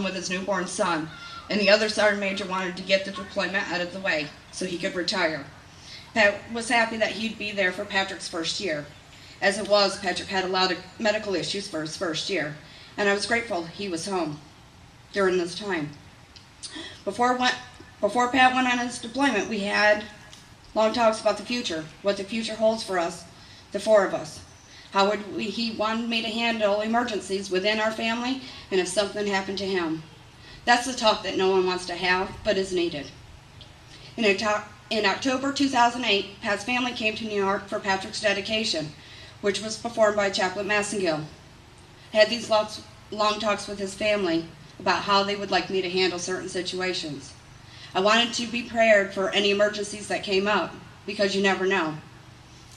with his newborn son, and the other sergeant major wanted to get the deployment out of the way so he could retire. Pat was happy that he'd be there for Patrick's first year. As it was, Patrick had a lot of medical issues for his first year, and I was grateful he was home during this time. Before Pat went on his deployment, we had long talks about the future, what the future holds for us, the four of us. He wanted me to handle emergencies within our family, and if something happened to him. That's the talk that no one wants to have, but is needed. In October 2008, Pat's family came to New York for Patrick's dedication, which was performed by Chaplain Massengill. I had these long talks with his family about how they would like me to handle certain situations. I wanted to be prepared for any emergencies that came up, because you never know.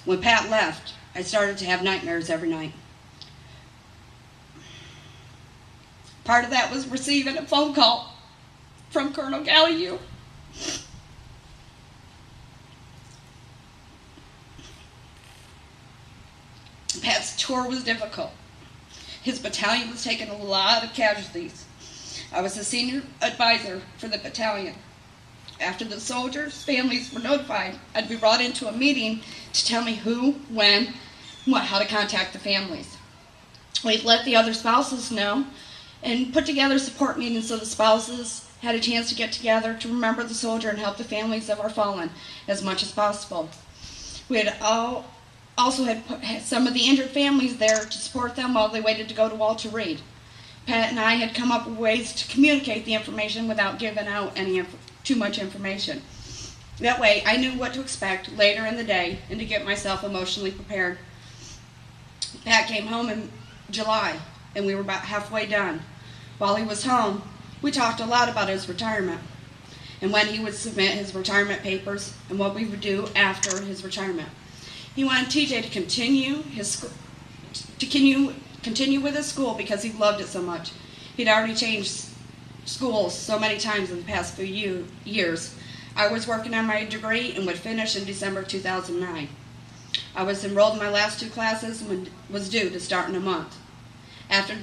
When Pat left, I started to have nightmares every night. Part of that was receiving a phone call from Colonel Gallagher. Pat's tour was difficult. His battalion was taking a lot of casualties. I was the senior advisor for the battalion. After the soldiers' families were notified, I'd be brought into a meeting to tell me who, when, how to contact the families. We'd let the other spouses know and put together support meetings so the spouses had a chance to get together to remember the soldier and help the families of our fallen as much as possible. We had also had some of the injured families there to support them while they waited to go to Walter Reed. Pat and I had come up with ways to communicate the information without giving out too much information. That way, I knew what to expect later in the day and to get myself emotionally prepared. Pat came home in July, and we were about halfway done. While he was home, we talked a lot about his retirement and when he would submit his retirement papers and what we would do after his retirement. He wanted TJ to continue with his school because he loved it so much. He'd already changed schools so many times in the past few years. I was working on my degree and would finish in December 2009. I was enrolled in my last two classes and was due to start in a month. After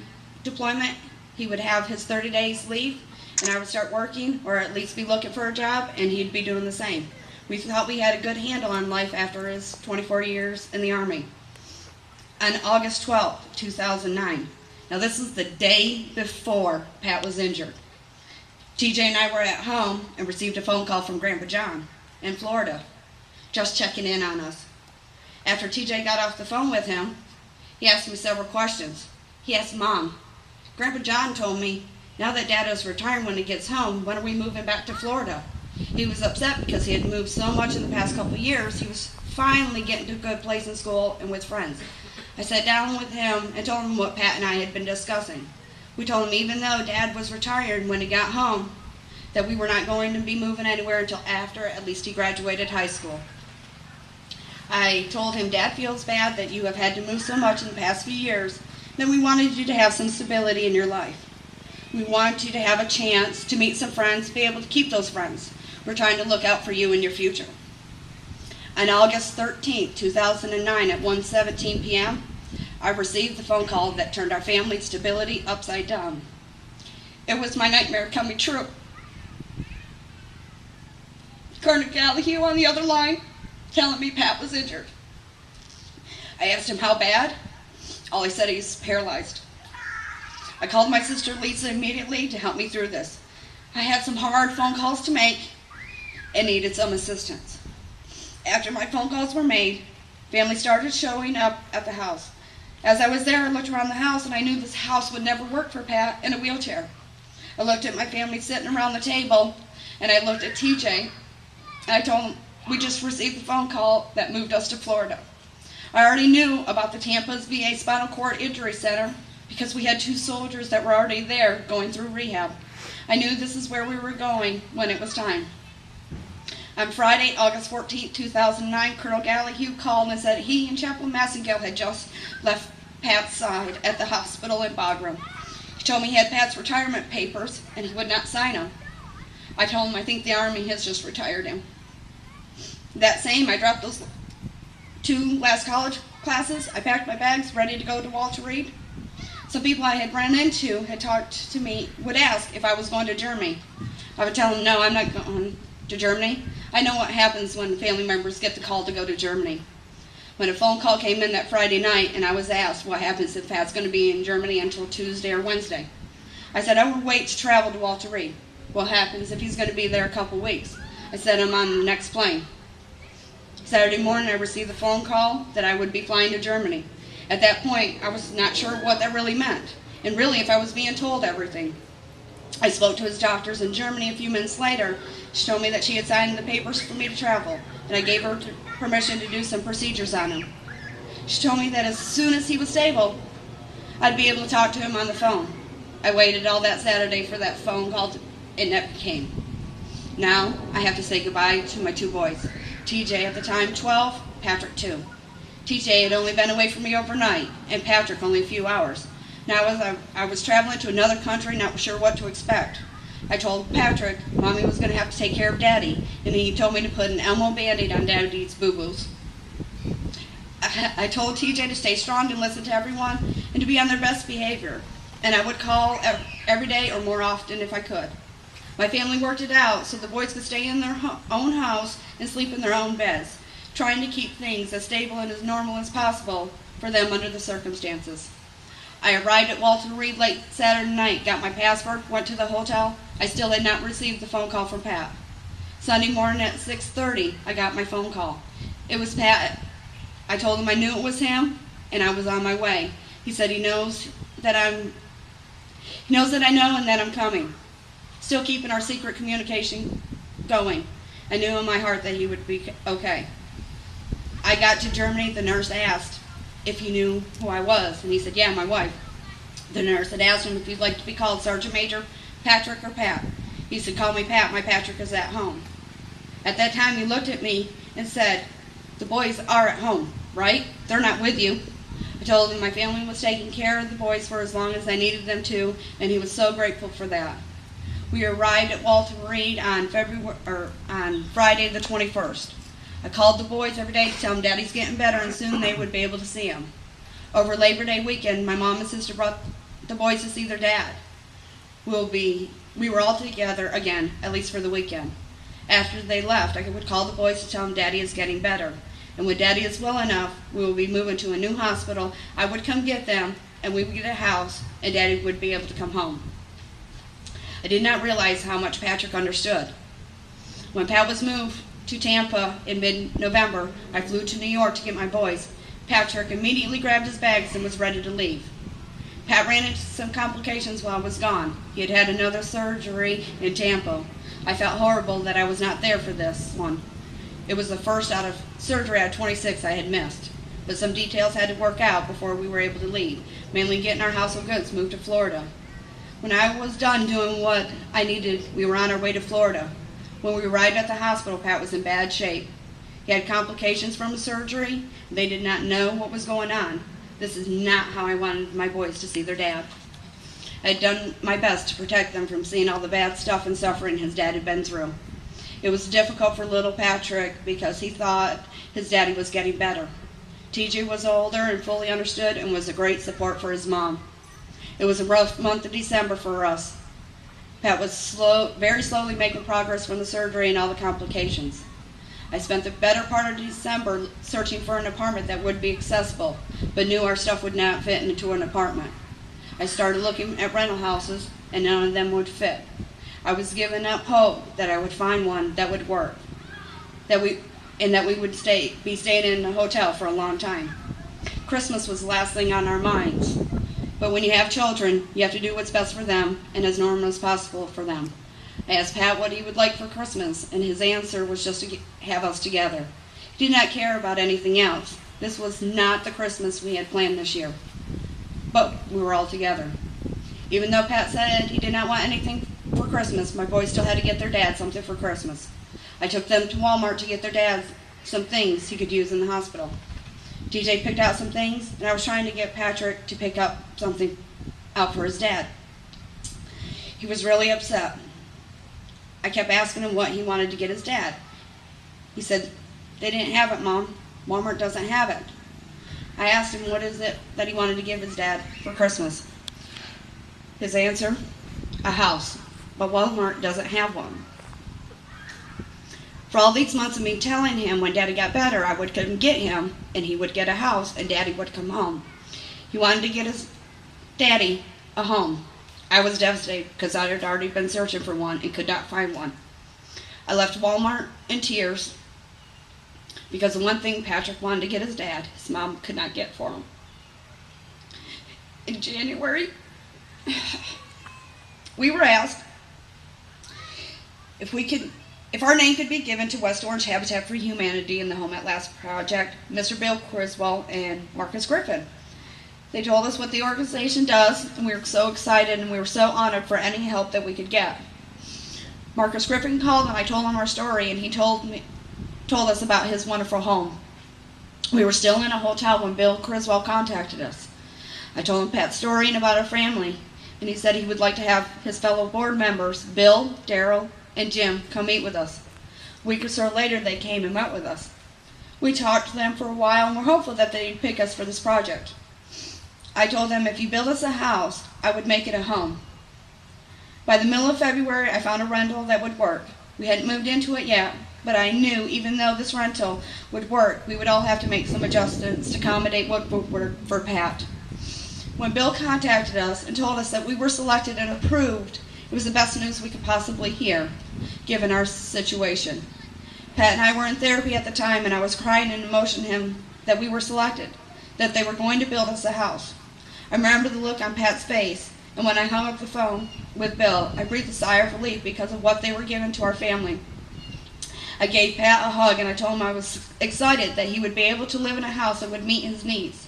deployment, he would have his 30 days leave, and I would start working, or at least be looking for a job, and he'd be doing the same. We thought we had a good handle on life after his 24 years in the Army. On August 12, 2009, now this is the day before Pat was injured, TJ and I were at home and received a phone call from Grandpa John in Florida, just checking in on us. After TJ got off the phone with him, he asked me several questions. He asked Mom, Grandpa John told me, now that Dad is retiring when he gets home, when are we moving back to Florida? He was upset because he had moved so much in the past couple of years. He was finally getting to a good place in school and with friends. I sat down with him and told him what Pat and I had been discussing. We told him even though Dad was retired when he got home, that we were not going to be moving anywhere until after at least he graduated high school. I told him, Dad feels bad that you have had to move so much in the past few years, that we wanted you to have some stability in your life. We want you to have a chance to meet some friends, be able to keep those friends. We're trying to look out for you in your future. On August 13, 2009 at 1:17 p.m., I received the phone call that turned our family's stability upside down. It was my nightmare coming true. Colonel Gallagher on the other line telling me Pat was injured. I asked him how bad. All he said, he's paralyzed. I called my sister Lisa immediately to help me through this. I had some hard phone calls to make and needed some assistance. After my phone calls were made, family started showing up at the house. As I was there, I looked around the house and I knew this house would never work for Pat in a wheelchair. I looked at my family sitting around the table and I looked at TJ and I told him we just received a phone call that moved us to Florida. I already knew about the Tampa's VA Spinal Cord Injury Center because we had 2 soldiers that were already there going through rehab. I knew this is where we were going when it was time. On Friday, August 14, 2009, Colonel Gallagher called and said he and Chaplain Massengill had just left Pat's side at the hospital in Bagram. He told me he had Pat's retirement papers and he would not sign them. I told him I think the Army has just retired him. That same, I dropped those 2 last college classes. I packed my bags, ready to go to Walter Reed. Some people I had run into had talked to me, would ask if I was going to Germany. I would tell them, no, I'm not going to Germany. I know what happens when family members get the call to go to Germany. When a phone call came in that Friday night and I was asked what happens if Pat's going to be in Germany until Tuesday or Wednesday, I said I would wait to travel to Walter Reed. What happens if he's going to be there a couple weeks? I said I'm on the next plane. Saturday morning I received the phone call that I would be flying to Germany. At that point I was not sure what that really meant, and really if I was being told everything. I spoke to his doctors in Germany a few minutes later. She told me that she had signed the papers for me to travel, and I gave her permission to do some procedures on him. She told me that as soon as he was stable, I'd be able to talk to him on the phone. I waited all that Saturday for that phone call, and it came. Now I have to say goodbye to my two boys. TJ at the time 12, Patrick 2. TJ had only been away from me overnight, and Patrick only a few hours. Now I was traveling to another country, not sure what to expect. I told Patrick Mommy was going to have to take care of Daddy, and he told me to put an Elmo Band-Aid on Daddy's boo-boos. I told TJ to stay strong and listen to everyone, and to be on their best behavior. And I would call every day or more often if I could. My family worked it out so the boys could stay in their own house and sleep in their own beds, trying to keep things as stable and as normal as possible for them under the circumstances. I arrived at Walter Reed late Saturday night, got my passport, went to the hotel. I still had not received the phone call from Pat. Sunday morning at 6:30, I got my phone call. It was Pat. I told him I knew it was him, and I was on my way. He said he knows that I know and that I'm coming. Still keeping our secret communication going. I knew in my heart that he would be okay. I got to Germany. The nurse asked if he knew who I was, and he said, yeah, my wife. The nurse had asked him if he'd like to be called Sergeant Major Patrick or Pat. He said, call me Pat, my Patrick is at home. At that time he looked at me and said, the boys are at home, right? They're not with you. I told him my family was taking care of the boys for as long as I needed them to, and he was so grateful for that. We arrived at Walter Reed on Friday the 21st. I called the boys every day to tell them Daddy's getting better and soon they would be able to see him. Over Labor Day weekend, my mom and sister brought the boys to see their dad. We were all together again, at least for the weekend. After they left, I would call the boys to tell them Daddy is getting better. And when Daddy is well enough, we will be moving to a new hospital. I would come get them, and we would get a house, and Daddy would be able to come home. I did not realize how much Patrick understood. When Pat was moved to Tampa in mid-November, I flew to New York to get my boys. Patrick immediately grabbed his bags and was ready to leave. Pat ran into some complications while I was gone. He had had another surgery in Tampa. I felt horrible that I was not there for this one. It was the first out of surgery out of 26 I had missed. But some details had to work out before we were able to leave, mainly getting our household goods moved to Florida. When I was done doing what I needed, we were on our way to Florida. When we arrived at the hospital, Pat was in bad shape. He had complications from the surgery. They did not know what was going on. This is not how I wanted my boys to see their dad. I had done my best to protect them from seeing all the bad stuff and suffering his dad had been through. It was difficult for little Patrick because he thought his daddy was getting better. TJ was older and fully understood and was a great support for his mom. It was a rough month of December for us. Pat was very slowly making progress from the surgery and all the complications. I spent the better part of December searching for an apartment that would be accessible, but knew our stuff would not fit into an apartment. I started looking at rental houses, and none of them would fit. I was giving up hope that I would find one that would work, that we would be staying in a hotel for a long time. Christmas was the last thing on our minds. But when you have children, you have to do what's best for them and as normal as possible for them. I asked Pat what he would like for Christmas, and his answer was just to have us together. He did not care about anything else. This was not the Christmas we had planned this year. But we were all together. Even though Pat said he did not want anything for Christmas, my boys still had to get their dad something for Christmas. I took them to Walmart to get their dad some things he could use in the hospital. TJ picked out some things, and I was trying to get Patrick to pick up something out for his dad. He was really upset. I kept asking him what he wanted to get his dad. He said, they didn't have it, Mom. Walmart doesn't have it. I asked him what is it that he wanted to give his dad for Christmas. His answer, a house, but Walmart doesn't have one. For all these months of me telling him when Daddy got better, I would come get him, and he would get a house, and Daddy would come home. He wanted to get his Daddy a home. I was devastated because I had already been searching for one and could not find one. I left Walmart in tears because the one thing Patrick wanted to get his dad, his mom could not get for him. In January, we were asked if our name could be given to West Orange Habitat for Humanity in the Home at Last project, Mr. Bill Criswell and Marcus Griffin. They told us what the organization does, and we were so excited and we were so honored for any help that we could get. Marcus Griffin called and I told him our story, and he told us about his wonderful home. We were still in a hotel when Bill Criswell contacted us. I told him Pat's story and about our family, and he said he would like to have his fellow board members, Bill, Daryl, and Jim, come meet with us. A week or so later, they came and met with us. We talked to them for a while, and we're hopeful that they'd pick us for this project. I told them if you build us a house, I would make it a home. By the middle of February, I found a rental that would work. We hadn't moved into it yet, but I knew even though this rental would work, we would all have to make some adjustments to accommodate what would work for Pat. When Bill contacted us and told us that we were selected and approved, it was the best news we could possibly hear, given our situation. Pat and I were in therapy at the time, and I was crying and emotion him that we were selected, that they were going to build us a house. I remember the look on Pat's face, and when I hung up the phone with Bill, I breathed a sigh of relief because of what they were giving to our family. I gave Pat a hug, and I told him I was excited that he would be able to live in a house that would meet his needs.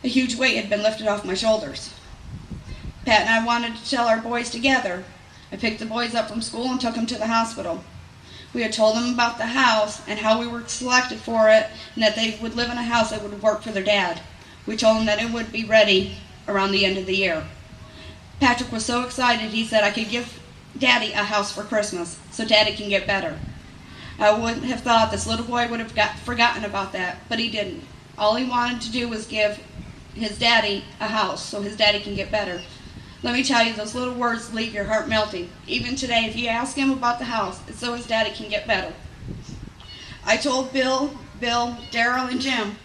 A huge weight had been lifted off my shoulders. Pat and I wanted to tell our boys together. I picked the boys up from school and took them to the hospital. We had told them about the house and how we were selected for it, and that they would live in a house that would work for their dad. We told them that it would be ready around the end of the year. Patrick was so excited, he said I could give Daddy a house for Christmas so Daddy can get better. I wouldn't have thought this little boy would have forgotten about that, but he didn't. All he wanted to do was give his daddy a house so his daddy can get better. Let me tell you, those little words leave your heart melting. Even today, if you ask him about the house, it's so his daddy can get better. I told Bill, Daryl, and Jim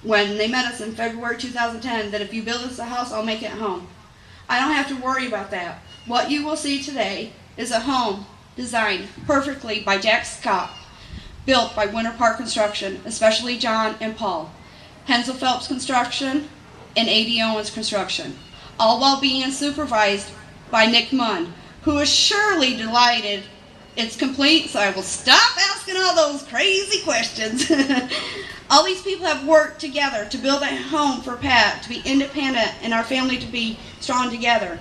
when they met us in February 2010 that if you build us a house, I'll make it a home. I don't have to worry about that. What you will see today is a home designed perfectly by Jack Scott, built by Winter Park Construction, especially John and Paul, Hensel Phelps Construction, and A.D. Owens Construction, all while being supervised by Nick Munn, who is surely delighted it's complete, so I will stop asking all those crazy questions. All these people have worked together to build a home for Pat, to be independent, and our family to be strong together.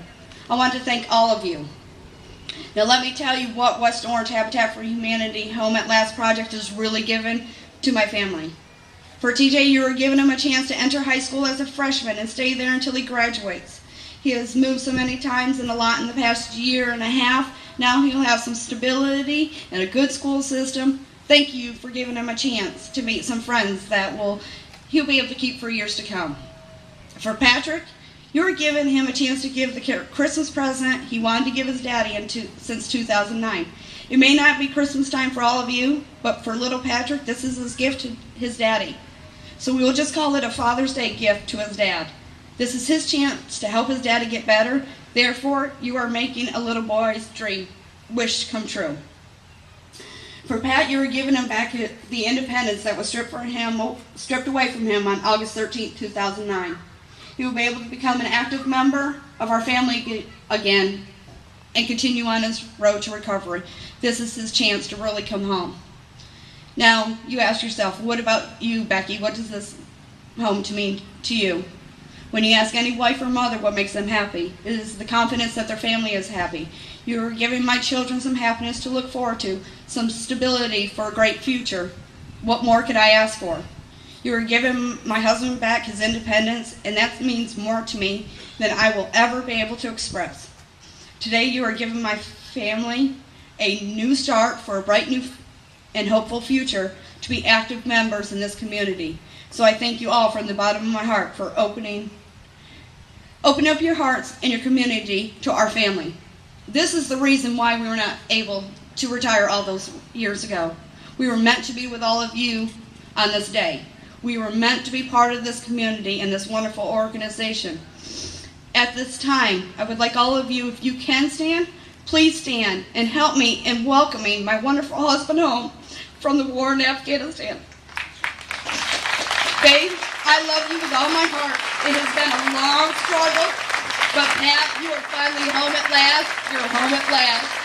I want to thank all of you. Now let me tell you what West Orange Habitat for Humanity Home at Last project is really given to my family. For TJ, you are giving him a chance to enter high school as a freshman and stay there until he graduates. He has moved so many times and a lot in the past year and a half. Now he'll have some stability and a good school system. Thank you for giving him a chance to meet some friends that he'll be able to keep for years to come. For Patrick, you're giving him a chance to give the Christmas present he wanted to give his daddy since 2009. It may not be Christmas time for all of you, but for little Patrick, this is his gift to his daddy. So we will just call it a Father's Day gift to his dad. This is his chance to help his daddy get better. Therefore, you are making a little boy's wish come true. For Pat, you are giving him back the independence that was stripped away from him on August 13, 2009. He will be able to become an active member of our family again and continue on his road to recovery. This is his chance to really come home. Now, you ask yourself, what about you, Becky? What does this home mean to you? When you ask any wife or mother what makes them happy, it is the confidence that their family is happy. You are giving my children some happiness to look forward to, some stability for a great future. What more could I ask for? You are giving my husband back his independence, and that means more to me than I will ever be able to express. Today you are giving my family a new start for a bright new and hopeful future to be active members in this community. So I thank you all from the bottom of my heart for opening Open up your hearts and your community to our family. This is the reason why we were not able to retire all those years ago. We were meant to be with all of you on this day. We were meant to be part of this community and this wonderful organization. At this time, I would like all of you, if you can stand, please stand and help me in welcoming my wonderful husband home from the war in Afghanistan. Babe, I love you with all my heart. It has been a long struggle, but Pat, you are finally home at last. You're home at last.